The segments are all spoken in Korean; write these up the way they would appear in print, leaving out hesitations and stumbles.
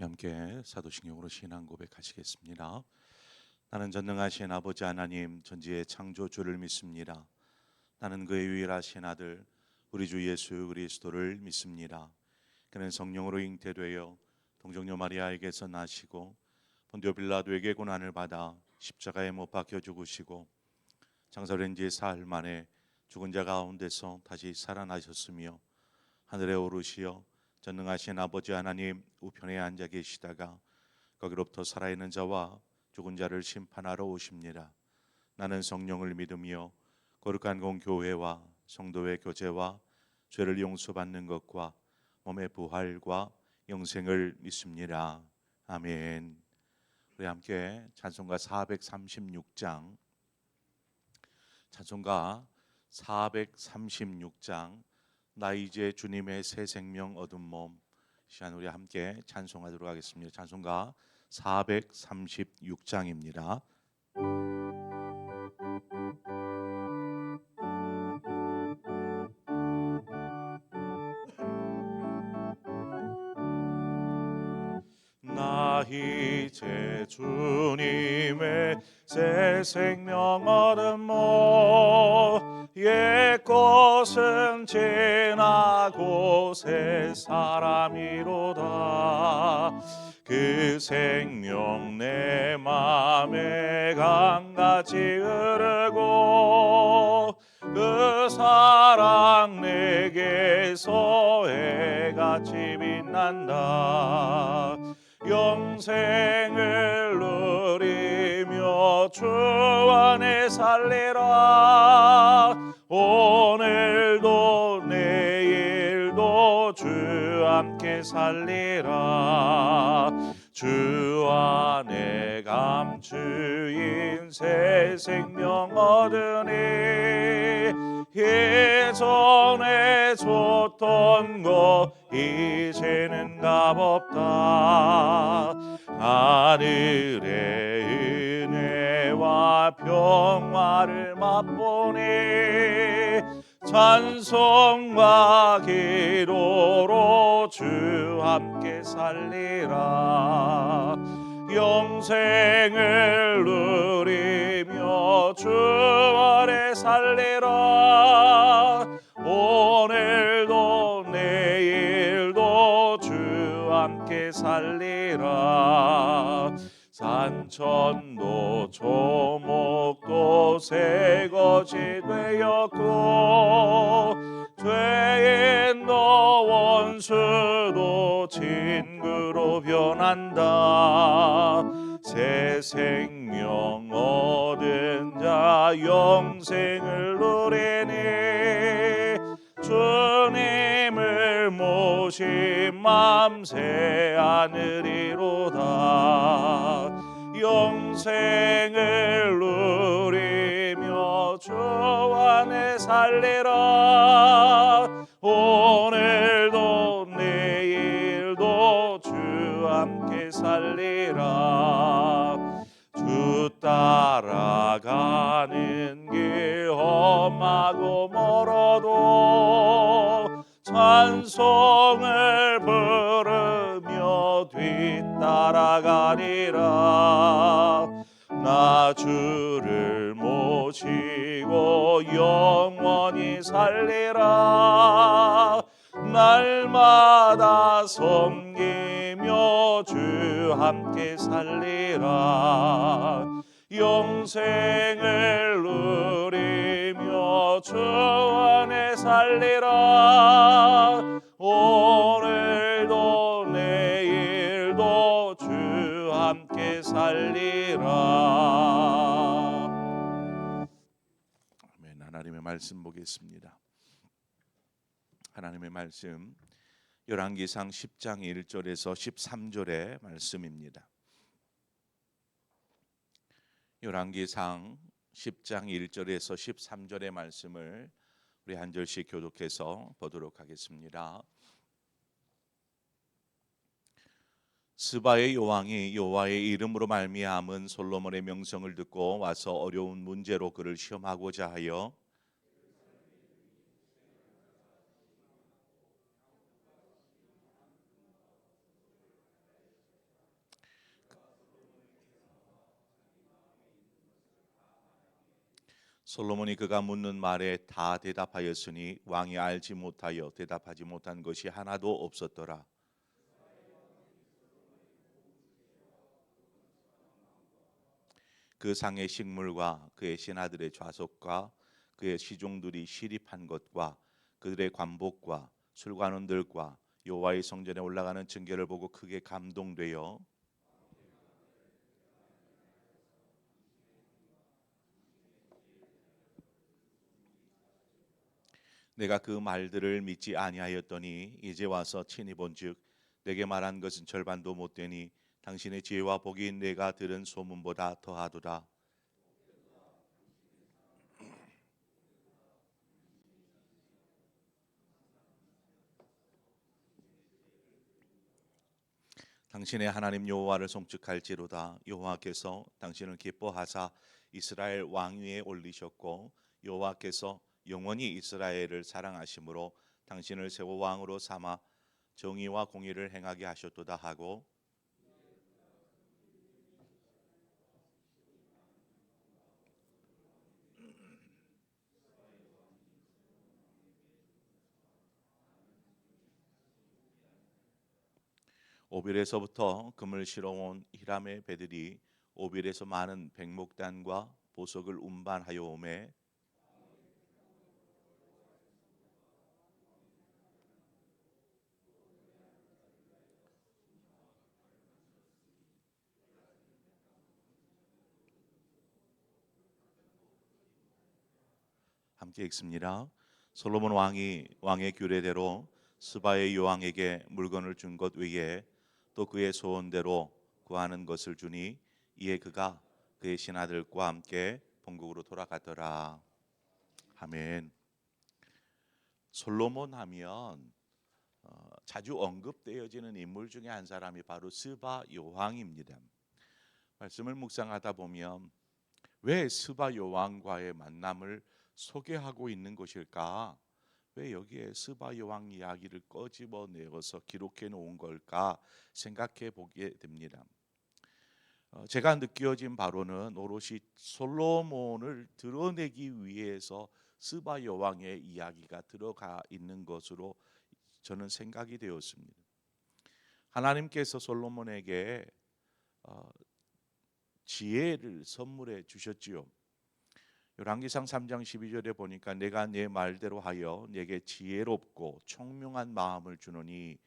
우리 함께 사도신경으로 신앙 고백하시겠습니다. 나는 전능하신 아버지 하나님 전지의 창조주를 믿습니다. 나는 그의 유일하신 아들 우리 주 예수 그리스도를 믿습니다. 그는 성령으로 잉태되어 동정녀 마리아에게서 나시고 본디오 빌라도에게 고난을 받아 십자가에 못 박혀 죽으시고 장사된 지 사흘 만에 죽은 자 가운데서 다시 살아나셨으며 하늘에 오르시어 전능하신 아버지 하나님 우편에 앉아 계시다가 거기로부터 살아있는 자와 죽은 자를 심판하러 오십니다. 나는 성령을 믿으며 거룩한 공교회와 성도의 교제와 죄를 용서받는 것과 몸의 부활과 영생을 믿습니다. 아멘. 우리 함께 찬송가 436장 나 이제 주님의 새 생명 얻은 몸 시간 우리 함께 찬송하도록 하겠습니다. 찬송가 436장입니다. 나 이제 주님의 새 생명 얻은 몸 옛 것은 지나고 새 사람이로다. 그 생명 내 맘에 강같이 흐르고 그 사랑 내게서 해같이 빛난다. 영생을 누리며 주 안에 살리라. 오늘도 내일도 주 함께 살리라. 주 안에 감추인 새 생명 얻으니 예전에 줬던 것 이제는 값없다. 하늘의 은혜와 평화를 맛보니 찬송과 기도로 주 함께 살리라. 영생을 누리며 주 아래 살리라. 오늘도 내일도 주 함께 살리라. 산천도 조목도 새것이 되었고 죄의 너 원수도 친구로 변한다. 새 생명 얻은 자 영생을 누리니 주님을 모신 맘 새 하늘이로다. 영생을 누리며 주 안에 살리라. 오늘도 내일도 주 함께 살리라. 주 따라가는 길 험하고 멀어도 찬송을 부르며 뒤따라가리라. 나 주를 모시고 영원히 살리라. 날마다 섬기며 주 함께 살리라. 영생을 누리며 주 안에 살리라. 오늘도 내일도 주 함께 살리라. 아멘. 하나님의 말씀 보겠습니다. 하나님의 말씀 열왕기상 10장 1절에서 13절의 말씀입니다. 열왕기상 10장 1절에서 13절의 말씀을 우리 한 절씩 교독해서 보도록 하겠습니다. 스바의 여왕이 여호와의 이름으로 말미암은 솔로몬의 명성을 듣고 와서 어려운 문제로 그를 시험하고자 하여 솔로몬이 그가 묻는 말에 다 대답하였으니 왕이 알지 못하여 대답하지 못한 것이 하나도 없었더라. 그 상의 식물과 그의 신하들의 좌석과 그의 시종들이 시립한 것과 그들의 관복과 술관원들과 여호와의 성전에 올라가는 층계를 보고 크게 감동되어 내가 그 말들을 믿지 아니하였더니 이제 와서 친히 본즉 내게 말한 것은 절반도 못 되니 당신의 지혜와 복이 내가 들은 소문보다 더하도다. 당신의 하나님 여호와를 송축할지로다. 여호와께서 당신을 기뻐하사 이스라엘 왕위에 올리셨고 여호와께서 영원히 이스라엘을 사랑하심으로 당신을 세워 왕으로 삼아 정의와 공의를 행하게 하셨도다 하고 오빌에서부터 금을 실어온 히람의 배들이 오빌에서 많은 백목단과 보석을 운반하여 오매 함께 읽습니다. 솔로몬 왕이 왕의 규례대로 스바의 요왕에게 물건을 준 것 외에 또 그의 소원대로 구하는 것을 주니 이에 그가 그의 신하들과 함께 본국으로 돌아가더라. 아멘. 솔로몬 하면 자주 언급되어지는 인물 중에 한 사람이 바로 스바 요왕입니다. 말씀을 묵상하다 보면 왜 스바 요왕과의 만남을 소개하고 있는 것일까? 왜 여기에 스바 요왕 이야기를 꺼집어내어서 기록해 놓은 걸까 생각해 보게 됩니다. 제가 느껴진 바로는 오롯이 솔로몬을 드러내기 위해서 스바 여왕의 이야기가 들어가 있는 것으로 저는 생각이 되었습니다. 하나님께서 솔로몬에게 어, 지혜를 선물해 주셨지요. 열왕기상 3장 12절에 보니까 내가 네 말대로 하여 네게 지혜롭고 총명한 마음을 주노니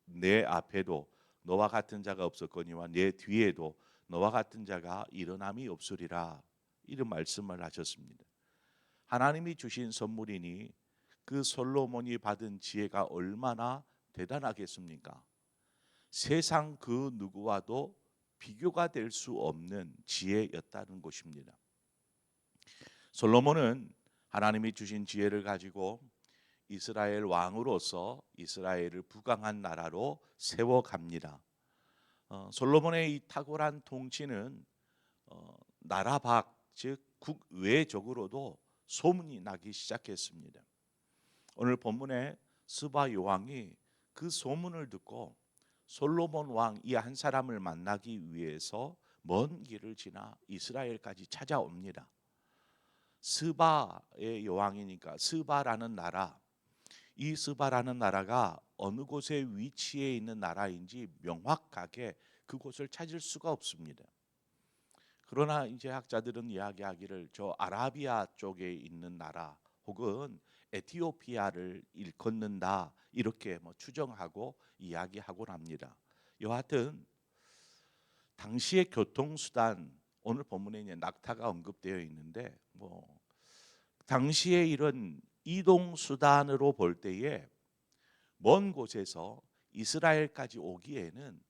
내 앞에도 너와 같은 자가 없었거니와 내 뒤에도 너와 같은 자가 일어남이 없으리라. 이런 말씀을 하셨습니다. 하나님이 주신 선물이니 그 솔로몬이 받은 지혜가 얼마나 대단하겠습니까? 세상 그 누구와도 비교가 될 수 없는 지혜였다는 것입니다. 솔로몬은 하나님이 주신 지혜를 가지고 이스라엘 왕으로서 이스라엘을 부강한 나라로 세워갑니다. 솔로몬의 이 탁월한 통치는 나라 밖, 즉 국외적으로도 소문이 나기 시작했습니다. 오늘 본문에 스바 요왕이 그 소문을 듣고 솔로몬 왕 이 한 사람을 만나기 위해서 먼 길을 지나 이스라엘까지 찾아옵니다. 스바의 여왕이니까 스바라는 나라, 이 스바라는 나라가 어느 곳에 위치해 있는 나라인지 명확하게 그곳을 찾을 수가 없습니다. 그러나 이제 학자들은 이야기하기를 저 아라비아 쪽에 있는 나라 혹은 에티오피아를 일컫는다 이렇게 추정하고 이야기하곤 합니다. 여하튼 당시의 교통수단 오늘 본문에 이제 낙타가 언급되어 있는데 당시에 이런 이동 수단으로 볼 때에 먼 곳에서 이스라엘까지 오기에는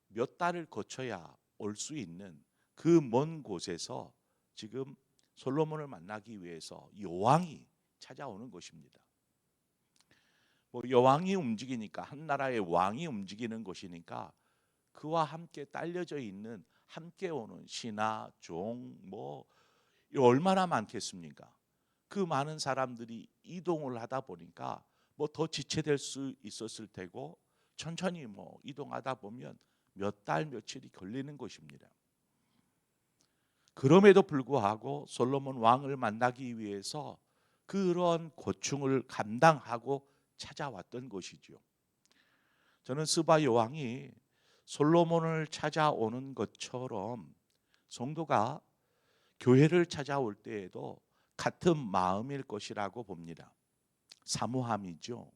몇 달을 거쳐야 올 수 있는 그 먼 곳에서 지금 솔로몬을 만나기 위해서 여왕이 찾아오는 것입니다. 여왕이 움직이니까 한 나라의 왕이 움직이는 것이니까 그와 함께 딸려져 있는 함께 오는 신하, 종 얼마나 많겠습니까? 그 많은 사람들이 이동을 하다 보니까 더 지체될 수 있었을 테고 천천히 이동하다 보면 몇 달 며칠이 걸리는 것입니다. 그럼에도 불구하고 솔로몬 왕을 만나기 위해서 그런 고충을 감당하고 찾아왔던 것이죠. 저는 스바 여왕이 솔로몬을 찾아오는 것처럼 성도가 교회를 찾아올 때에도 같은 마음일 것이라고 봅니다. 사모함이죠.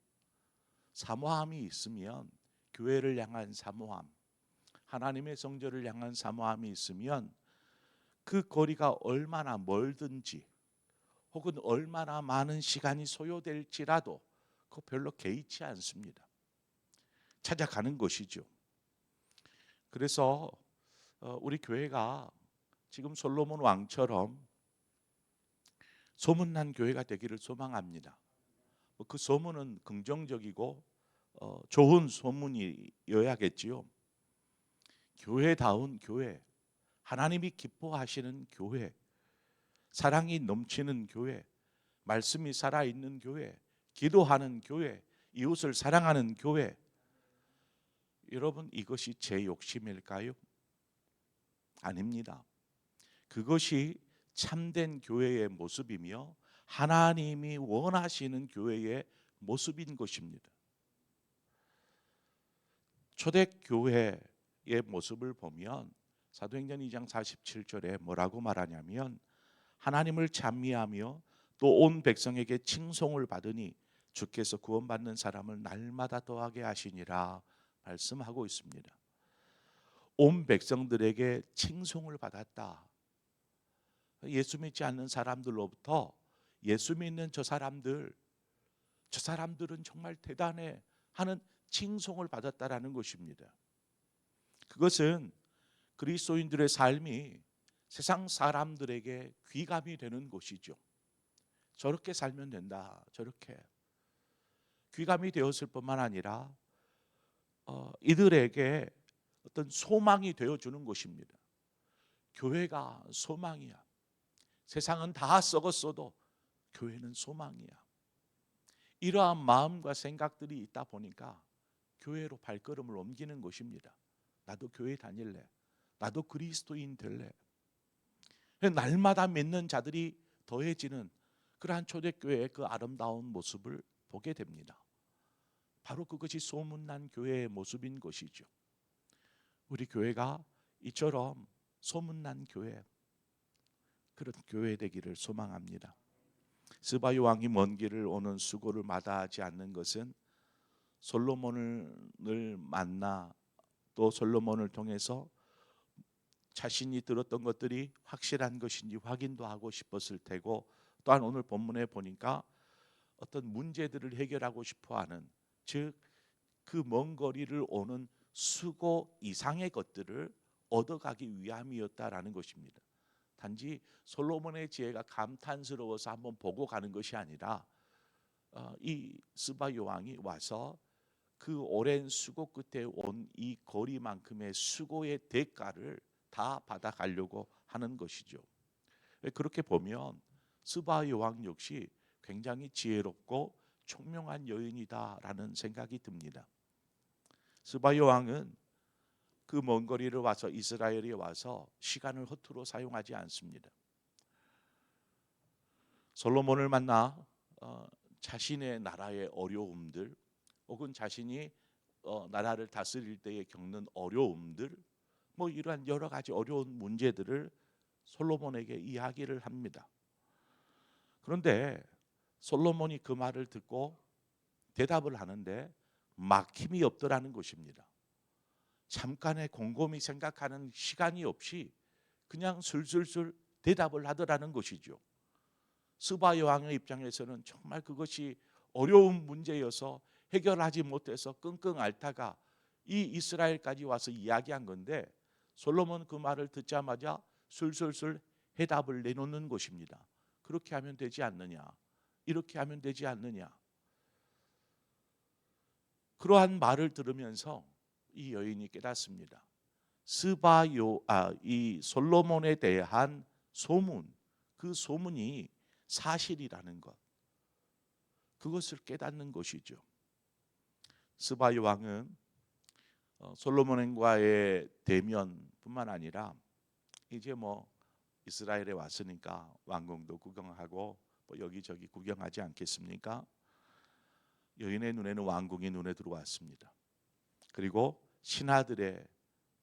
사모함이 있으면, 교회를 향한 사모함, 하나님의 성전을 향한 사모함이 있으면 그 거리가 얼마나 멀든지 혹은 얼마나 많은 시간이 소요될지라도 그거 별로 개의치 않습니다. 찾아가는 것이죠. 그래서 우리 교회가 지금 솔로몬 왕처럼 소문난 교회가 되기를 소망합니다. 그 소문은 긍정적이고 좋은 소문이어야겠지요. 교회다운 교회, 하나님이 기뻐하시는 교회, 사랑이 넘치는 교회, 말씀이 살아있는 교회, 기도하는 교회, 이웃을 사랑하는 교회. 여러분, 이것이 제 욕심일까요? 아닙니다. 그것이 참된 교회의 모습이며 하나님이 원하시는 교회의 모습인 것입니다. 초대교회의 모습을 보면 사도행전 2장 47절에 뭐라고 말하냐면, 하나님을 찬미하며 또 온 백성에게 칭송을 받으니 주께서 구원받는 사람을 날마다 더하게 하시니라 말씀하고 있습니다. 온 백성들에게 칭송을 받았다. 예수 믿지 않는 사람들로부터 예수 믿는 저 사람들은 정말 대단해 하는 칭송을 받았다라는 것입니다. 그것은 그리스도인들의 삶이 세상 사람들에게 귀감이 되는 것이죠. 저렇게 살면 된다. 저렇게 귀감이 되었을 뿐만 아니라 이들에게 어떤 소망이 되어주는 것입니다. 교회가 소망이야. 세상은 다 썩었어도 교회는 소망이야. 이러한 마음과 생각들이 있다 보니까 교회로 발걸음을 옮기는 것입니다. 나도 교회 다닐래. 나도 그리스도인 될래. 날마다 믿는 자들이 더해지는 그러한 초대교회의 그 아름다운 모습을 보게 됩니다. 바로 그것이 소문난 교회의 모습인 것이죠. 우리 교회가 이처럼 소문난 교회, 그런 교회 되기를 소망합니다. 스바 여왕이 먼 길을 오는 수고를 마다하지 않는 것은 솔로몬을 만나 또 솔로몬을 통해서 자신이 들었던 것들이 확실한 것인지 확인도 하고 싶었을 테고, 또한 오늘 본문에 보니까 어떤 문제들을 해결하고 싶어하는, 즉 그 먼 거리를 오는 수고 이상의 것들을 얻어가기 위함이었다라는 것입니다. 단지 솔로몬의 지혜가 감탄스러워서 한번 보고 가는 것이 아니라 이 스바 여왕이 와서 그 오랜 수고 끝에 온 이 거리만큼의 수고의 대가를 다 받아가려고 하는 것이죠. 그렇게 보면 스바 여왕 역시 굉장히 지혜롭고 총명한 여인이다라는 생각이 듭니다. 스바 여왕은 그 먼 거리를 와서 이스라엘에 와서 시간을 허투루 사용하지 않습니다. 솔로몬을 만나 자신의 나라의 어려움들 혹은 자신이 나라를 다스릴 때에 겪는 어려움들, 뭐 이러한 여러 가지 어려운 문제들을 솔로몬에게 이야기를 합니다. 그런데 솔로몬이 그 말을 듣고 대답을 하는데 막힘이 없더라는 것입니다. 잠깐의 곰곰이 생각하는 시간이 없이 그냥 술술술 대답을 하더라는 것이죠. 스바 여왕의 입장에서는 정말 그것이 어려운 문제여서 해결하지 못해서 끙끙 앓다가 이 이스라엘까지 와서 이야기한 건데, 솔로몬 그 말을 듣자마자 술술술 해답을 내놓는 것입니다. 그렇게 하면 되지 않느냐, 이렇게 하면 되지 않느냐. 그러한 말을 들으면서 이 여인이 깨닫습니다. 이 솔로몬에 대한 소문, 그 소문이 사실이라는 것, 그것을 깨닫는 것이죠. 스바 여왕은 솔로몬과의 대면뿐만 아니라 이제 이스라엘에 왔으니까 왕궁도 구경하고 뭐 여기저기 구경하지 않겠습니까? 여인의 눈에는 왕궁이 눈에 들어왔습니다. 그리고 신하들의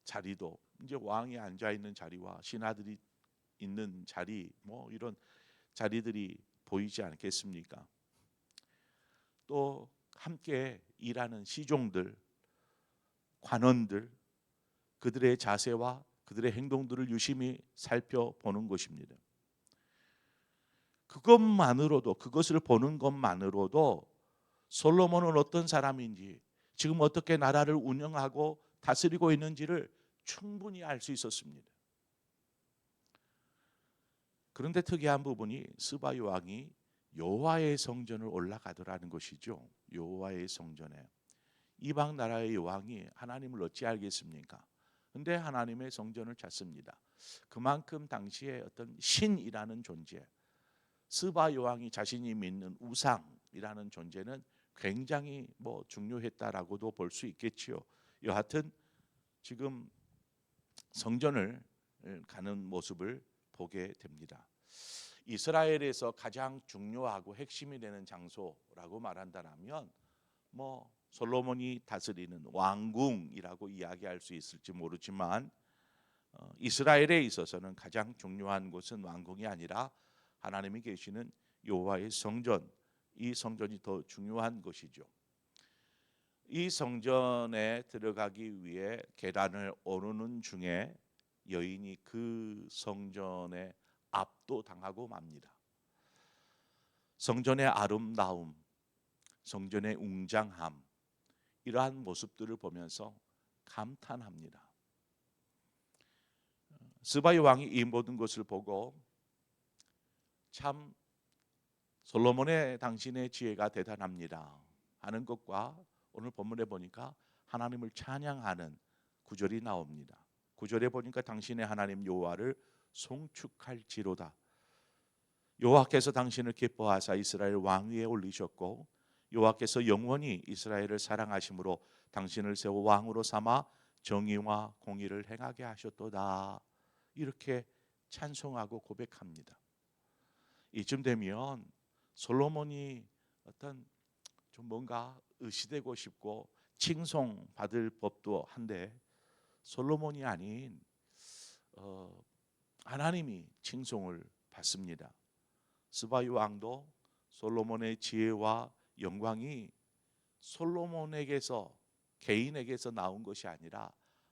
자리도 이제 왕이 앉아 있는 자리와 신하들이 있는 자리 뭐 이런 자리들이 보이지 않겠습니까? 또 함께 일하는 시종들, 관원들, 그들의 자세와 그들의 행동들을 유심히 살펴보는 것입니다. 그것을 보는 것만으로도 솔로몬은 어떤 사람인지, 지금 어떻게 나라를 운영하고 다스리고 있는지를 충분히 알 수 있었습니다. 그런데 특이한 부분이 스바이 왕이 여호와의 성전을 올라가더라는 것이죠. 여호와의 성전에. 이방 나라의 왕이 하나님을 어찌 알겠습니까? 근데 하나님의 성전을 찾습니다. 그만큼 당시에 어떤 신이라는 존재, 스바 여왕이 자신이 믿는 우상이라는 존재는 굉장히 중요했다라고도 볼 수 있겠지요. 여하튼 지금 성전을 가는 모습을 보게 됩니다. 이스라엘에서 가장 중요하고 핵심이 되는 장소라고 말한다면 솔로몬이 다스리는 왕궁이라고 이야기할 수 있을지 모르지만 이스라엘에 있어서는 가장 중요한 곳은 왕궁이 아니라 하나님이 계시는 여호와의 성전, 이 성전이 더 중요한 것이죠. 이 성전에 들어가기 위해 계단을 오르는 중에 여인이 그 성전에 압도당하고 맙니다. 성전의 아름다움, 성전의 웅장함, 이러한 모습들을 보면서 감탄합니다. 스바이 왕이 이 모든 것을 보고 참 솔로몬의 당신의 지혜가 대단합니다 하는 것과 오늘 본문에 보니까 하나님을 찬양하는 구절이 나옵니다. 구절에 보니까 당신의 하나님 여호와를 송축할지로다. 여호와께서 당신을 기뻐하사 이스라엘 왕위에 올리셨고 여호와께서 영원히 이스라엘을 사랑하심으로 당신을 세워 왕으로 삼아 정의와 공의를 행하게 하셨도다. 이렇게 찬송하고 고백합니다. 이쯤 되면 솔로몬이 어떤 좀 뭔가 의시되고 싶고 칭송받을 법도 한데 솔로몬이 아닌 하나님이 칭송을 받습니다. 스바이 왕도 솔로몬의 지혜와 영광이 솔로몬에게서 개인에게서 나온 것이 아니라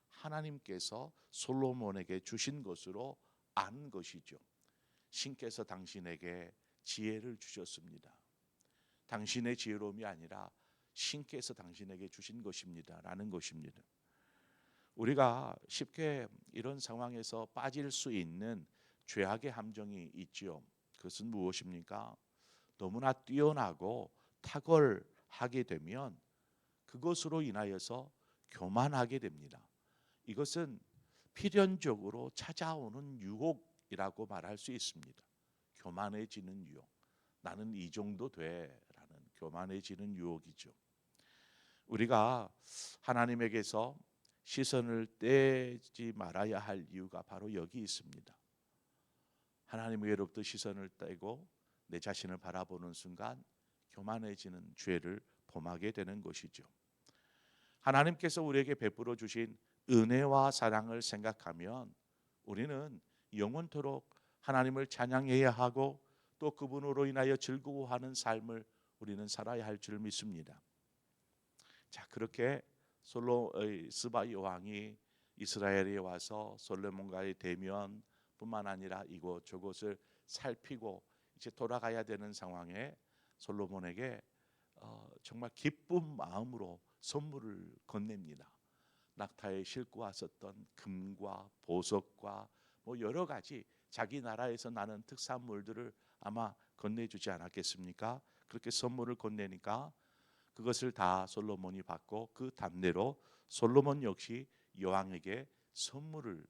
하나님께서 솔로몬에게 주신 것으로 안 것이죠. 신께서 당신에게 지혜를 주셨습니다. 당신의 지혜로움이 아니라 신께서 당신에게 주신 것입니다 라는 것입니다. 우리가 쉽게 이런 상황에서 빠질 수 있는 죄악의 함정이 있지요. 그것은 무엇입니까? 너무나 뛰어나고 탁월하게 되면 그것으로 인하여서 교만하게 됩니다. 이것은 필연적으로 찾아오는 유혹이라고 말할 수 있습니다. 교만해지는 유혹. 나는 이 정도 돼라는 교만해지는 유혹이죠. 우리가 하나님에게서 시선을 떼지 말아야 할 이유가 바로 여기 있습니다. 하나님에게로부터 시선을 떼고 내 자신을 바라보는 순간 교만해지는 죄를 범하게 되는 것이죠. 하나님께서 우리에게 베풀어 주신 은혜와 사랑을 생각하면 우리는 영원토록 하나님을 찬양해야 하고 또 그분으로 인하여 즐거워하는 삶을 우리는 살아야 할 줄 믿습니다. 자, 그렇게 스바이 왕이 이스라엘에 와서 솔로몬과의 대면뿐만 아니라 이곳저곳을 살피고 이제 돌아가야 되는 상황에 솔로몬에게 정말 기쁜 마음으로 선물을 건넵니다. 낙타에 싣고 왔었던 금과 보석과 여러 가지 자기 나라에서 나는 특산물들을 아마 건네주지 않았겠습니까? 그렇게 선물을 건네니까 그것을 다 솔로몬이 받고 그 답례로 솔로몬 역시 여왕에게 선물을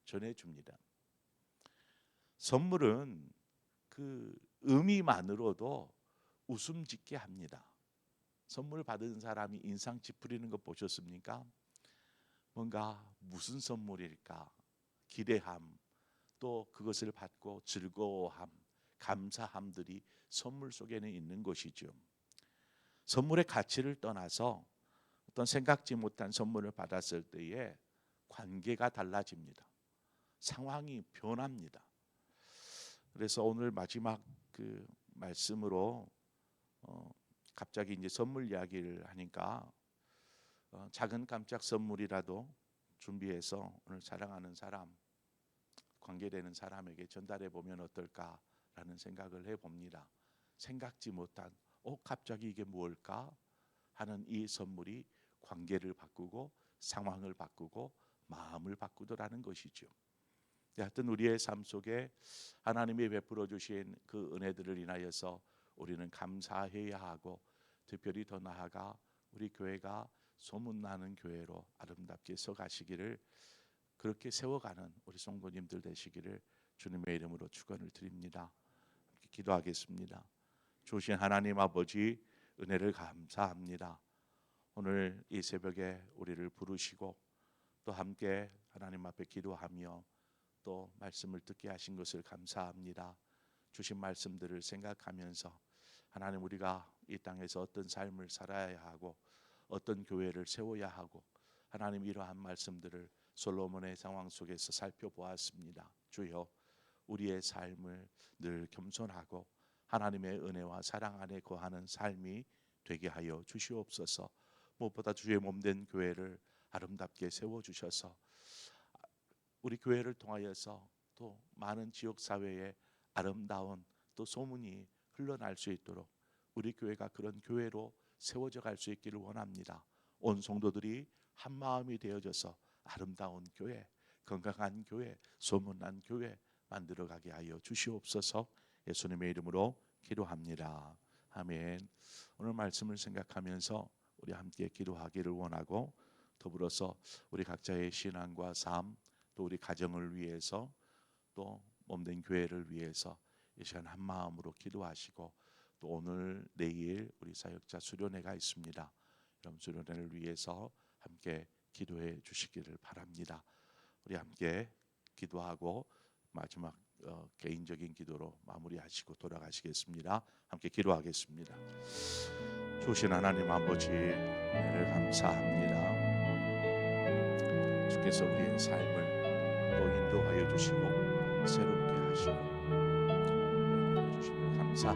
전해줍니다. 선물은 그 의미만으로도 웃음 짓게 합니다. 선물 받은 사람이 인상 찌푸리는 거 보셨습니까? 뭔가 무슨 선물일까 기대함, 또 그것을 받고 즐거워함, 감사함들이 선물 속에는 있는 것이죠. 선물의 가치를 떠나서 어떤 생각지 못한 선물을 받았을 때에 관계가 달라집니다. 상황이 변합니다. 그래서 오늘 마지막 그 말씀으로 갑자기 이제 선물 이야기를 하니까 작은 깜짝 선물이라도 준비해서 오늘 사랑하는 사람, 관계되는 사람에게 전달해 보면 어떨까라는 생각을 해봅니다. 생각지 못한 갑자기 이게 무엇일까 하는 이 선물이 관계를 바꾸고 상황을 바꾸고 마음을 바꾸더라는 것이죠. 하여튼 우리의 삶 속에 하나님이 베풀어 주신 그 은혜들을 인하여서 우리는 감사해야 하고, 특별히 더 나아가 우리 교회가 소문나는 교회로 아름답게 서가시기를, 그렇게 세워가는 우리 성도님들 되시기를 주님의 이름으로 축원을 드립니다. 기도하겠습니다. 주신 하나님 아버지, 은혜를 감사합니다. 오늘 이 새벽에 우리를 부르시고 또 함께 하나님 앞에 기도하며 또 말씀을 듣게 하신 것을 감사합니다. 주신 말씀들을 생각하면서 하나님, 우리가 이 땅에서 어떤 삶을 살아야 하고 어떤 교회를 세워야 하고, 하나님 이러한 말씀들을 솔로몬의 상황 속에서 살펴보았습니다. 주여, 우리의 삶을 늘 겸손하고 하나님의 은혜와 사랑 안에 거하는 삶이 되게 하여 주시옵소서. 무엇보다 주의 몸된 교회를 아름답게 세워주셔서 우리 교회를 통하여서 또 많은 지역 사회에 아름다운 또 소문이 흘러날 수 있도록 우리 교회가 그런 교회로 세워져 갈 수 있기를 원합니다. 온 성도들이 한 마음이 되어져서 아름다운 교회, 건강한 교회, 소문난 교회 만들어가게 하여 주시옵소서. 예수님의 이름으로 기도합니다. 아멘. 오늘 말씀을 생각하면서 우리 함께 기도하기를 원하고, 더불어서 우리 각자의 신앙과 삶, 또 우리 가정을 위해서, 또 몸된 교회를 위해서 이 시간 한 마음으로 기도하시고, 또 오늘 내일 우리 사역자 수련회가 있습니다. 그럼 수련회를 위해서 함께 기도해 주시기를 바랍니다. 우리 함께 기도하고 마지막 개인적인 기도로 마무리하시고 돌아가시겠습니다. 함께 기도하겠습니다. 주신 하나님 아버지, 은혜를 감사합니다. 주께서 우리의 삶을 또 인도하여 주시고 새롭게 하시고 주심을 감사.